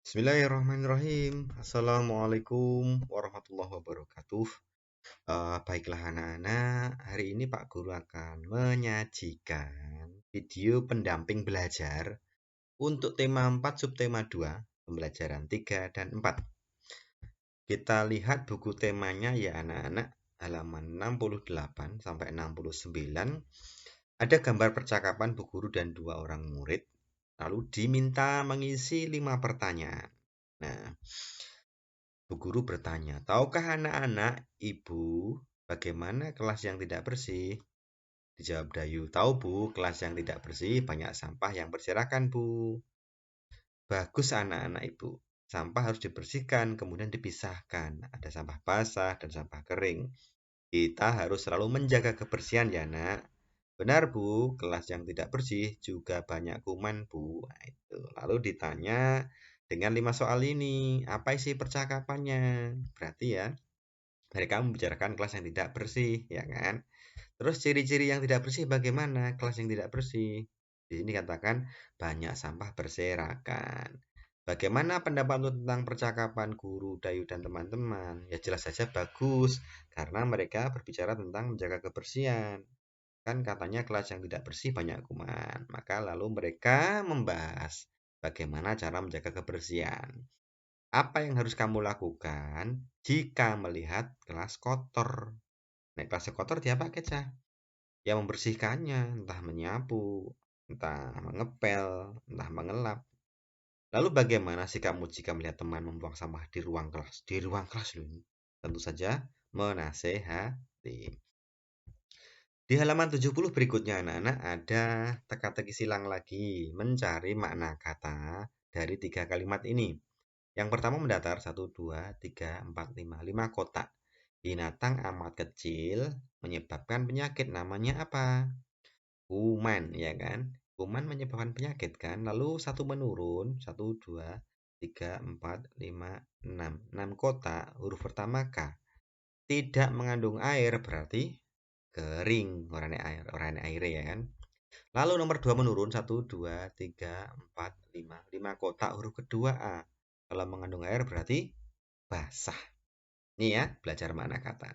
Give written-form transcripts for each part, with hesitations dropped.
Bismillahirrahmanirrahim. Assalamualaikum warahmatullahi wabarakatuh. Baiklah anak-anak, hari ini Pak Guru akan menyajikan video pendamping belajar untuk tema 4 subtema 2, pembelajaran 3 dan 4. Kita lihat buku temanya ya anak-anak, halaman 68 sampai 69. Ada gambar percakapan bu guru dan 2 orang murid, lalu diminta mengisi 5 pertanyaan. Nah, Bu guru bertanya, tahukah anak-anak ibu bagaimana kelas yang tidak bersih? Dijawab Dayu, tahu bu, kelas yang tidak bersih banyak sampah yang berserakan bu. Bagus anak-anak ibu, sampah harus dibersihkan kemudian dipisahkan. Ada sampah basah dan sampah kering. Kita harus selalu menjaga kebersihan ya nak. Benar bu, kelas yang tidak bersih juga banyak kuman bu. Nah, itu. Lalu ditanya dengan 5 soal ini, apa isi percakapannya? Berarti ya, mereka membicarakan kelas yang tidak bersih, ya kan? Terus ciri-ciri yang tidak bersih bagaimana? Kelas yang tidak bersih. Di sini katakan banyak sampah berserakan. Bagaimana pendapatmu tentang percakapan guru, Dayu, dan teman-teman? Ya jelas saja bagus, karena mereka berbicara tentang menjaga kebersihan. Kan katanya kelas yang tidak bersih banyak kuman. Maka lalu mereka membahas bagaimana cara menjaga kebersihan. Apa yang harus kamu lakukan jika melihat kelas kotor? Nek kelas kotor diapa Cah? Ya membersihkannya, entah menyapu, entah mengepel, entah mengelap. Lalu bagaimana sikapmu jika melihat teman membuang sampah di ruang kelas? Di ruang kelas loh ini. Tentu saja menasehati. Di halaman 70 berikutnya anak-anak ada teka-teki silang lagi, mencari makna kata dari 3 kalimat ini. Yang pertama mendatar 1, 2, 3, 4, 5. 5 kotak. Binatang amat kecil menyebabkan penyakit. Namanya apa? Kuman, ya kan? Kuman menyebabkan penyakit kan? Lalu satu menurun. 1, 2, 3, 4, 5, 6. 6 kotak. Huruf pertama K. Tidak mengandung air berarti kering. Warnanya air ya kan? Lalu nomor 2 menurun. 1, 2, 3, 4, 5. 5 kotak. Huruf kedua A. Kalau mengandung air berarti basah. Ini ya, belajar makna kata.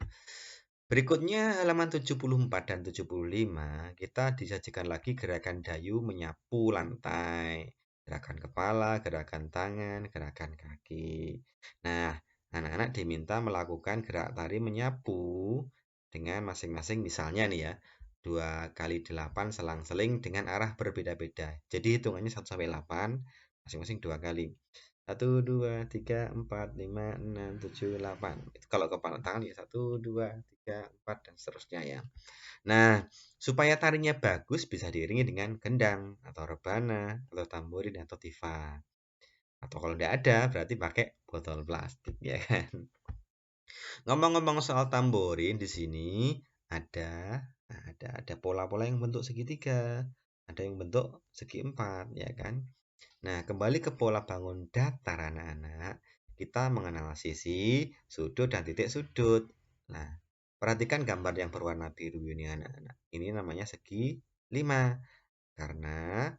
Berikutnya halaman 74 dan 75, kita disajikan lagi gerakan Dayu menyapu lantai. Gerakan kepala, gerakan tangan, gerakan kaki. Nah, anak-anak diminta melakukan gerak tari menyapu dengan masing-masing misalnya nih ya, 2 kali 8 selang-seling dengan arah berbeda-beda. Jadi hitungannya 1 sampai 8, masing-masing 2 kali. 1, 2, 3, 4, 5, 6, 7, 8. Itu kalau kepala tangan ya 1, 2, 3, 4, dan seterusnya ya. Nah, supaya tarinya bagus bisa diiringi dengan gendang atau rebana atau tamborin atau tifa. Atau kalau tidak ada berarti pakai botol plastik ya kan. Ngomong-ngomong soal tamborin di sini ada ada pola-pola yang bentuk segitiga, ada yang bentuk segi empat ya kan. Nah, kembali ke pola bangun datar anak-anak, kita mengenal sisi, sudut, dan titik sudut. Nah, perhatikan gambar yang berwarna biru ini anak-anak. Ini namanya segi 5. Karena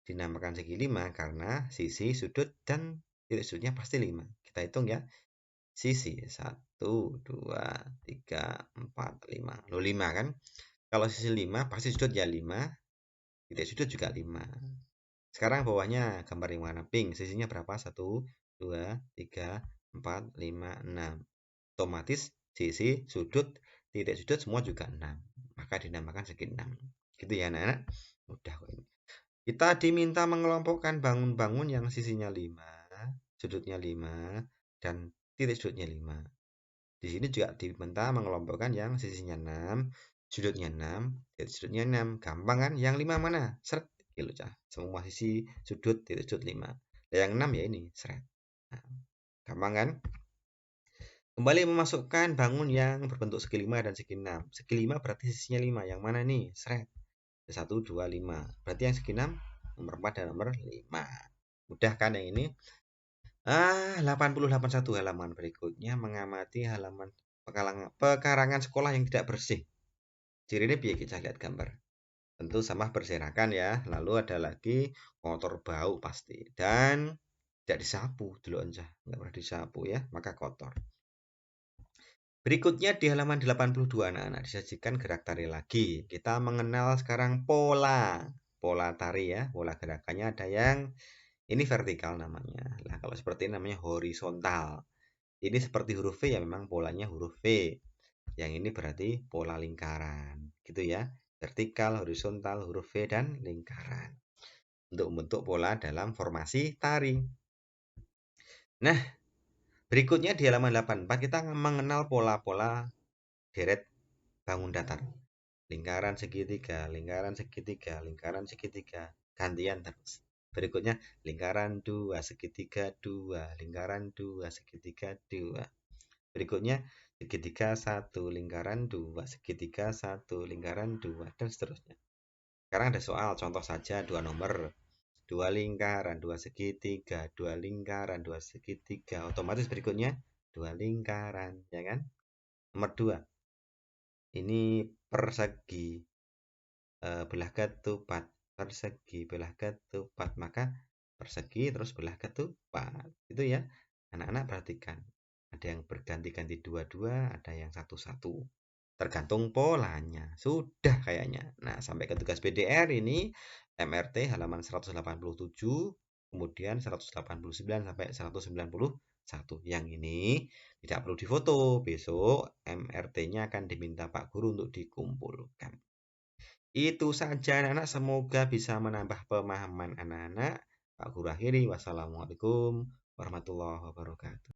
dinamakan segi 5 karena sisi, sudut, dan titik sudutnya pasti 5. Kita hitung ya. Sisi 1, 2, 3, 4, 5. Loh 5 kan? Kalau sisi 5 pasti sudut ya 5, titik sudut juga 5. Sekarang bawahnya gambar yang warna pink. Sisinya berapa? 1, 2, 3, 4, 5, 6. Otomatis sisi, sudut, titik sudut semua juga 6. Maka dinamakan segi 6. Gitu ya anak-anak. Mudah kok ini. Kita diminta mengelompokkan bangun-bangun yang sisinya 5, sudutnya 5, dan titik sudutnya 5. Di sini juga diminta mengelompokkan yang sisinya 6, sudutnya 6, titik sudutnya 6. Gampang kan? Yang 5 mana? Seret. Gitu, Cah. Semua sisi sudut titik sudut 5. Dan yang 6 ya ini, seret. Nah, gampang kan? Kembali memasukkan bangun yang berbentuk segi 5 dan segi 6. Segi 5 berarti sisinya 5. Yang mana nih? Seret. 1, 2, 5. Berarti yang segi 6 nomor 4 dan nomor 5. Mudah kan yang ini? 8081 halaman berikutnya mengamati halaman pekarangan sekolah yang tidak bersih. Ciri ini biar kita lihat gambar. Tentu sampah berserakan ya. Lalu ada lagi kotor bau pasti. Dan Tidak disapu dulu aja, nggak pernah disapu ya, maka kotor. Berikutnya di halaman 82 anak-anak disajikan gerak tari lagi. Kita mengenal sekarang pola tari ya, pola gerakannya ada yang ini vertikal namanya. Nah, kalau seperti ini namanya horizontal. Ini seperti huruf V ya, memang polanya huruf V. Yang ini berarti pola lingkaran, gitu ya. Vertikal, horizontal, huruf V dan lingkaran. Untuk membentuk pola dalam formasi tari. Nah, berikutnya di halaman 84 kita mengenal pola-pola deret bangun datar. Lingkaran segitiga, lingkaran segitiga, lingkaran segitiga, gantian terus. Berikutnya lingkaran 2, segitiga 2, lingkaran 2, segitiga 2. Berikutnya segitiga 1, lingkaran 2, segitiga 1, lingkaran 2, dan seterusnya. Sekarang ada soal, contoh saja dua nomor. Dua lingkaran, dua segitiga, dua lingkaran, dua segitiga. Otomatis berikutnya dua lingkaran, ya kan? Nomor 2. Ini persegi belah ketupat, persegi belah ketupat, maka persegi terus belah ketupat. Itu ya. Anak-anak perhatikan. Ada yang berganti-ganti dua-dua, ada yang satu-satu. Tergantung polanya. Sudah kayaknya. Nah, sampai ke tugas PDR ini MRT halaman 187, kemudian 189 sampai 191. Yang ini tidak perlu difoto. Besok MRT-nya akan diminta Pak Guru untuk dikumpulkan. Itu saja anak-anak, semoga bisa menambah pemahaman anak-anak. Pak Guru akhiri, wassalamualaikum warahmatullahi wabarakatuh.